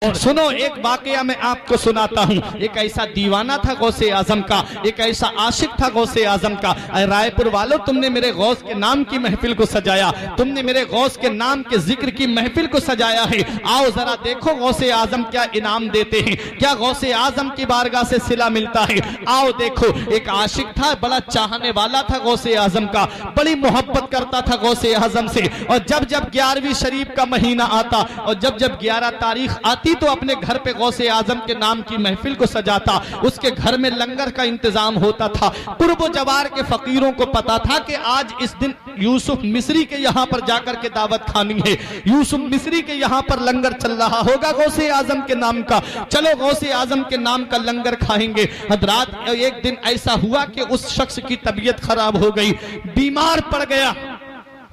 सुनो, एक वाकया मैं आपको सुनाता हूँ। एक ऐसा दीवाना था गौसे आजम का, एक ऐसा आशिक था गौसे आजम का। रायपुर वालों, तुमने मेरे गौस के नाम की महफिल को सजाया, तुमने मेरे गौस के नाम के जिक्र की महफिल को सजाया है। आओ जरा देखो गौसे आजम क्या इनाम देते हैं, क्या गौसे आजम की बारगाह से सिला मिलता है। आओ देखो, एक आशिक था, बड़ा चाहने वाला था गौसे आजम का, बड़ी मोहब्बत करता था गौसे आजम से। और जब जब 11वीं शरीफ का महीना आता और जब जब 11 तारीख आती तो अपने घर पे गौसे आजम के नाम की महफिल को सजाता। उसके घर में लंगर का इंतजाम होता था। पूर्व जवार के फकीरों को पता था कि आज इस दिन यूसुफ मिस्री के यहाँ पर जाकर के दावत खानी है, यूसुफ मिस्री के यहाँ पर लंगर चल रहा होगा गौसे आजम के नाम का। चलो गौसे आजम के नाम का लंगर खाएंगे। हजरात, एक दिन ऐसा हुआ कि उस शख्स की तबीयत खराब हो गई, बीमार पड़ गया।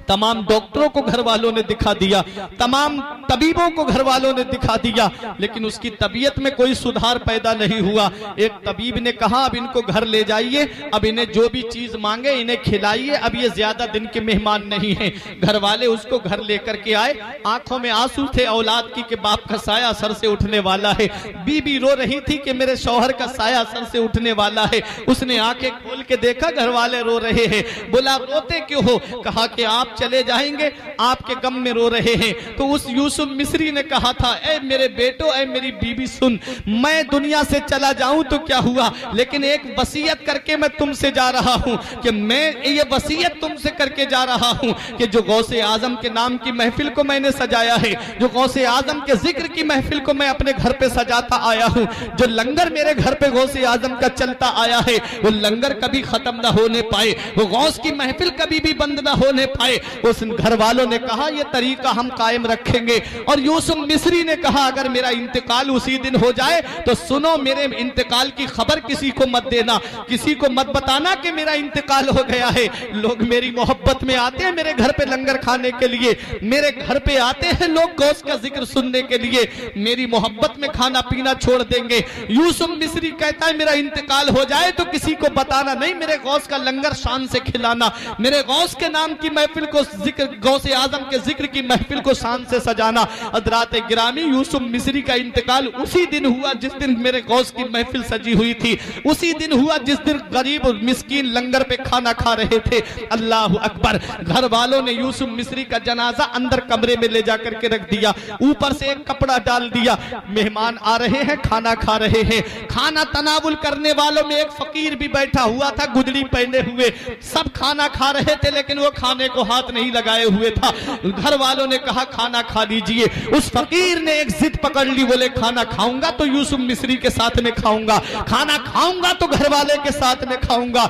तमाम डॉक्टरों को घर वालों ने दिखा दिया, तमाम तबीबों को घर वालों ने दिखा दिया, लेकिन उसकी तबीयत में कोई सुधार पैदा नहीं हुआ। एक तबीब ने कहा, अब इनको घर ले जाइए, अब इन्हें जो भी चीज मांगे इन्हें खिलाइए, अब ये ज्यादा दिन के मेहमान नहीं हैं। घर वाले उसको घर लेकर के आए, आंखों में आंसू थे औलाद की कि बाप का साया सर से उठने वाला है। बीबी रो रही थी कि मेरे शौहर का साया सर से उठने वाला है। उसने आंखें खोल के देखा, घर वाले रो रहे हैं। बोला, रोते क्यों हो? कहा कि आप चले जाएंगे, आपके गम में रो रहे हैं। तो उस यूसुफ मिस्री ने कहा था, ए मेरे बेटो, ए मेरी बीबी, सुन, मैं दुनिया से चला जाऊं तो क्या हुआ, लेकिन एक वसीयत करके मैं तुमसे जा रहा हूं कि मैं ये वसीयत तुमसे करके जा रहा हूं कि जो गौसे आजम के नाम की महफिल को मैंने सजाया है, जो गौसे आजम के जिक्र की महफिल को मैं अपने घर पे सजाता आया हूं, जो लंगर मेरे घर पे गौसे आजम का चलता आया है, वो लंगर कभी खत्म ना होने पाए, वो गौस की महफिल कभी भी बंद ना होने पाए। उस घर वालों ने कहा, यह तरीका हम कायम रखेंगे। और यूसुफ मिस्री ने कहा, अगर मेरा इंतकाल उसी दिन हो जाए तो सुनो, मेरे इंतकाल की खबर किसी को मत देना, किसी को मत बताना कि मेरा इंतकाल हो गया है। लोग मेरी मोहब्बत में आते हैं मेरे घर पे लंगर खाने के लिए, मेरे घर पे आते हैं लोग गौस का जिक्र सुनने के लिए, मेरी मोहब्बत में खाना पीना छोड़ देंगे। यूसुफ मिस्री कहता है, मेरा इंतकाल हो जाए तो किसी को बताना नहीं, मेरे गौस का लंगर शान से खिलाना, मेरे गौस के नाम की महफिल को जिक्र, गौसे आजम के जिक्र की महफिल को शान से सजाना। हज़रात गिरामी, यूसुफ मिस्री का इंतकाल उसी दिन हुआ जिस दिन मेरे गौस की महफिल सजी हुई थी, उसी दिन हुआ जिस दिन गरीब और मिस्कीन लंगर पे खाना खा रहे थे। अल्लाह अकबर। घर वालों ने यूसुफ मिस्री का जनाजा अंदर कमरे में ले जाकर के रख दिया, ऊपर से एक कपड़ा डाल दिया। मेहमान आ रहे हैं, खाना खा रहे हैं। खाना तनावुल करने वालों में एक फकीर भी बैठा हुआ था, गुदड़ी पहने हुए। सब खाना खा रहे थे, लेकिन वो खाने को हाथ नहीं लगाए हुए था। घर वालों ने कहा, खाना खा लीजिए। उस फकीर ने एक जिद पकड़ ली, बोले, खाना खाऊंगा तो यूसुफ मिस्री के साथ में खाऊंगा, खाना खाऊंगा तो घर वाले के साथ में खाऊंगा।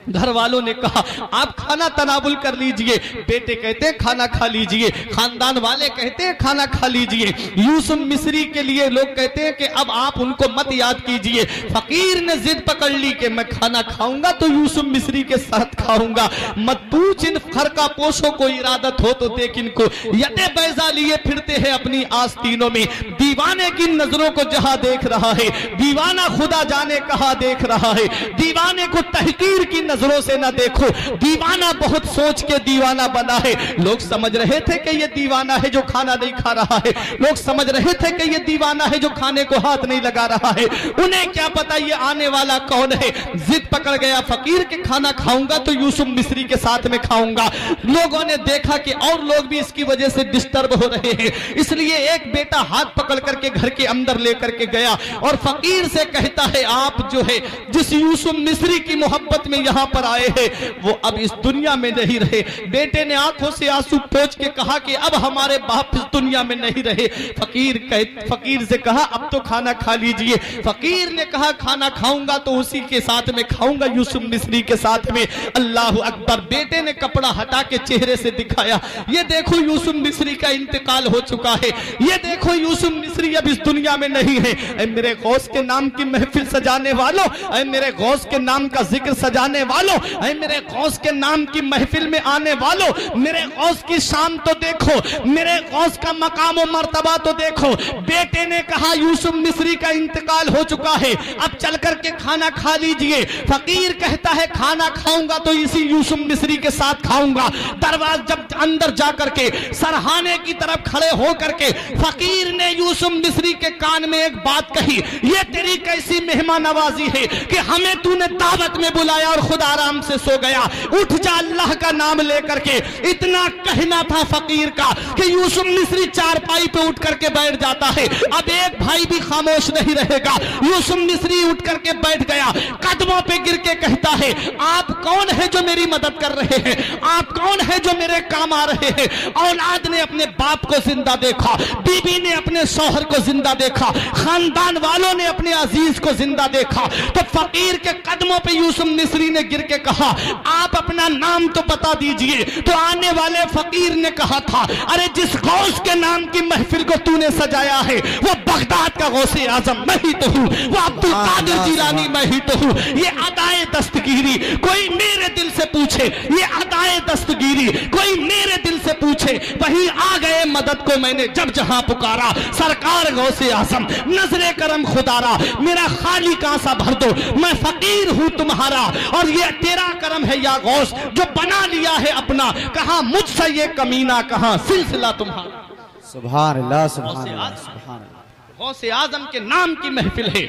घर वालों ने कहा, आप खाना तनावुल कर लीजिए। बेटे कहते हैं खाना खा लीजिए, खानदान वाले कहते हैं खाना खा लीजिए। यूसुफ मिस्री के लिए लोग कहते हैं कि अब आप उनको मत याद कीजिए। फकीर ने जिद पकड़ ली कि मैं खाना खाऊंगा तो यूसुफ मिस्री के साथ खाऊंगा। मत पूछ इन खरका पोशों को इरादत हो तो देख इनको, यते बैजा लिए फिरते हैं अपनी आस्तीनों में। दीवाने की नजरों को जहां देख रहा है, दीवाना खुदा जाने कहां देख रहा है। दीवाने को तहकीर की नजरों से ना देखो, दीवाना बहुत सोच के दीवाना बना है। लोग समझ रहे थे कि ये दीवाना है जो खाना नहीं खा रहा है, लोग समझ रहे थे कि ये दीवाना है जो खाने को हाथ नहीं लगा रहा है। उन्हें क्या पता ये आने वाला कौन है। जिद पकड़ गया फकीर के, खाना खाऊंगा तो यूसुफ मिस्री के साथ में खाऊंगा। लोगों ने देखा कि और लोग भी इसकी वजह से डिस्टर्ब हो रहे हैं, इसलिए एक बेटा हाथ पकड़ करके घर के अंदर लेकर के गया और फकीर से कहता है, आप जो है जिस यूसुफ मिस्री की मोहब्बत में यहाँ पर आए हैं, वो अब इस दुनिया में नहीं रहे। बेटे ने आंखों से आंसू पोंछ के कहा कि अब हमारे बाप इस दुनिया में नहीं रहे। फकीर से कहा, अब तो खाना खा लीजिए। फकीर ने कहा, खाना खाऊंगा तो उसी के साथ में खाऊंगा, यूसुफ मिस्री के साथ में। अल्लाह अकबर। बेटे ने कपड़ा हटा के चेहरे से दिखाया, ये देखो यूसुफ मिस्री का इंतकाल हो चुका है, ये देखो यूसुफ मिस्री अब इस दुनिया में नहीं है। ऐ मेरे गौस के नाम की महफिल सजाने वालों, ऐ मेरे गौस के नाम का जिक्र सजाने वालों, ऐ मेरे गौस के नाम की महफिल में आने वालों, मेरे गौस की शान तो देखो, मेरे गौस का मकाम और मर्तबा तो देखो। बेटे ने कहा यूसुफ मिस्री का इंतकाल हो चुका है, अब चल करके खाना खा लीजिए। फकीर कहता है खाना खाऊंगा तो इसी यूसुफ मिस्री के साथ खाऊंगा। दरवाजा जब अंदर जाकर के सरहाने की तरफ खड़े होकर के फकीर ने यूसुफ मिस्री के कान में एक बात कही, ये तेरी कैसी मेहमान नवाजी है कि हमें तूने दावत में बुलाया और खुद आराम से सो गया। उठ जा, अल्लाह का नाम लेकर के। इतना कहना था फकीर का कि यूसुफ मिस्री चारपाई पे उठ करके बैठ जाता है। अब एक भाई भी खामोश नहीं रहेगा। यूसुफ मिस्री उठ करके बैठ गया, कदमों पे गिर के कहता है आप कौन है जो मेरी मदद कर रहे हैं, आप कौन है जो मेरे काम आ रहे हैं। औलाद ने अपने बाप को जिंदा देखा, बीबी ने अपने शौहर को जिंदा देखा, खानदान वालों ने अपने अजीज को जिंदा देखा। तो फकीर के कदमों पे यूसुफ मिस्री ने गिर के कहा आप अपना नाम तो बता दीजिए। तो आने वाले फकीर ने कहा था अरे जिस गौस के नाम की महफिल को तूने सजाया है वो बगदाद का गौसे आजम मैं ही तो हूँ, वो अब्दुल कादिर जिलानी मैं ही तो हूँ। ये अदाए दस्तगीरी कोई मेरे दिल से पूछे, ये अदाए दस्तगीरी कोई मेरे दिल से पूछे, वही आ गए मदद को मैंने जब जहां पुकारा। सरकार गौसे आजम नजरे करम खुदारा, मेरा खाली कांसा भर दो, मैं फकीर हूं तुम्हारा और ये तेरा करम है या गौस जो बना लिया है अपना। कहा मुझसे ये कमीना, कहा सिलसिला तुम्हारा। सुभान अल्लाह, सुभान अल्लाह, सुभान अल्लाह। गौसे आजम के नाम की महफिल है,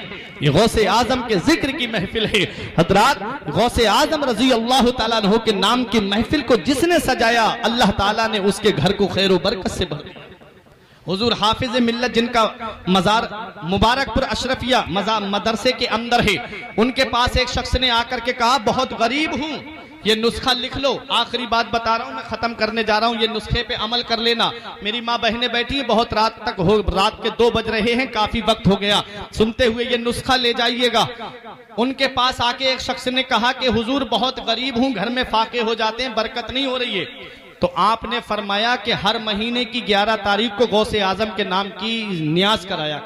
ये गौसे आजम के जिक्र की महफिल है। हजरात, गौसे आजम रजी अल्लाह ताला अन्हु के नाम की महफिल को जिसने सजाया अल्लाह ताला ने उसके घर को खैर व बरकत से भर दिया। हुजूर हाफिज मिल्लत जिनका मजार मुबारकपुर अशरफिया मदरसे के अंदर है, उनके पास एक शख्स ने आकर के कहा बहुत गरीब हूं, ये नुस्खा लिख लो, आखिरी बात बता रहा हूं, मैं खत्म करने जा रहा हूं, ये नुस्खे पे अमल कर लेना। मेरी माँ बहनें बैठी हैं, बहुत रात तक हो, रात के 2 बज रहे हैं, काफी वक्त हो गया, सुनते हुए ये नुस्खा ले जाइएगा। उनके पास आके एक शख्स ने कहा कि हुजूर बहुत गरीब हूं, घर में फाके हो जाते हैं, बरकत नहीं हो रही है। तो आपने फरमाया कि हर महीने की 11 तारीख को गौसे आजम के नाम की नियाज कराया,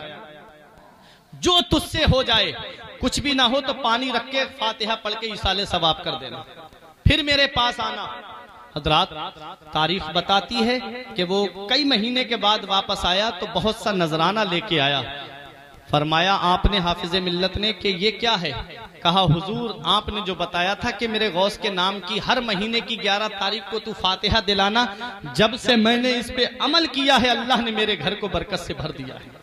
जो तुझसे हो जाए, कुछ भी ना हो तो पानी रख के फातिहा पढ़ के इसाले सवाब कर देना, फिर मेरे पास आना। हजरात, तारीख बताती है कि वो कई महीने के बाद वापस आया तो बहुत सा नजराना लेके आया। फरमाया आपने हाफिज मिल्लत ने कि ये क्या है? कहा हुजूर आपने जो बताया था कि मेरे गौस के नाम की हर महीने की 11 तारीख को तू फातिहा दिलाना, जब से मैंने इस पे अमल किया है अल्लाह ने मेरे घर को बरकत से भर दिया है।